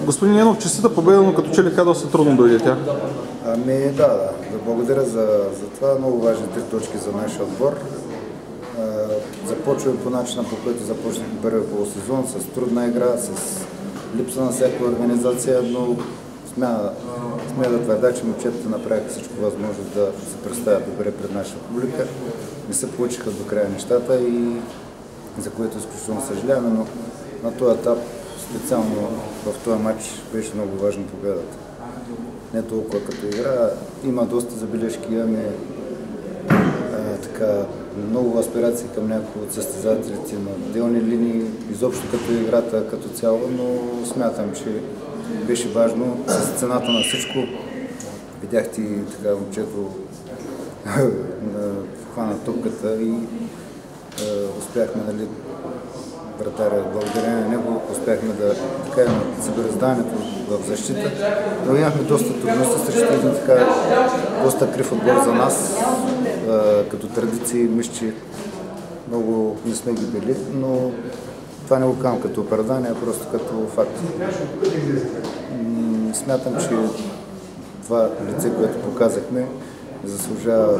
Господин Ненов, честита победа, но като че ли доста трудно дойде тя? Да. Благодаря за това. Много важни 3 точки за нашия отбор. Започваме по начина, по който започнахме първия полусезон, с трудна игра, с липса на всяка организация, но смея да твърдя, че момчетата направиха всичко възможно да се представят добре пред нашата публика. Не се получиха до края нещата и за което изключително съжаляваме, но на този етап, специално в този матч, беше много важна победата. Не толкова като игра, има доста забележки, имаме много аспирации към някои от състезателите на отделни линии, изобщо като играта като цяло, но смятам, че беше важно с цената на всичко. Видяхте и така момчето хвана топката и успяхме, вратаря, благодарение на него, успяхме да имаме събразданието в защита, но имахме доста трудности срещу един доста крив отбор за нас. Като традиции, мисля, че много не сме ги били, но това не го казвам като оправдание, а просто като факт. Смятам, че това лице, което показахме, заслужава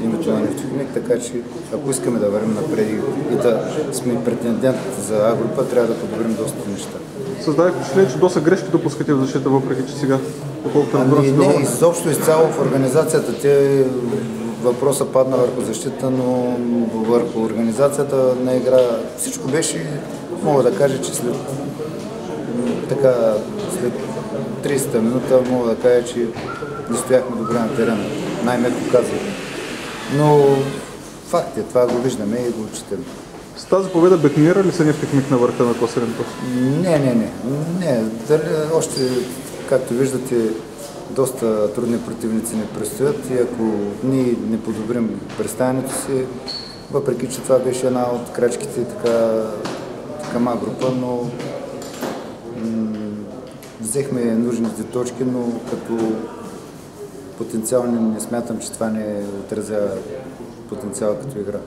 името на Нефтохимик, така че ако искаме да вървим напред и да сме претендент за А група, трябва да подобрим доста неща. Създаде впечатление, че доста грешки допускате в защита, въпреки че сега, колкото разбира се. Не, изобщо изцяло в организацията. Въпросът падна върху защита, но върху организацията на игра всичко беше, мога да кажа, че след 30-та минута мога да кажа, че не стояхме добре на терена, най-меко казвам. Но факт е, това го виждаме и го четем. С тази победа бетонира ли се Нефтохимик на върха на класирането? Не. Още, както виждате, доста трудни противници ни предстоят и ако ние не подобрим представянето си, въпреки че това беше една от крачките към А група, но взехме нужните точки, но като потенциал не смятам, че това не отразява потенциал като игра.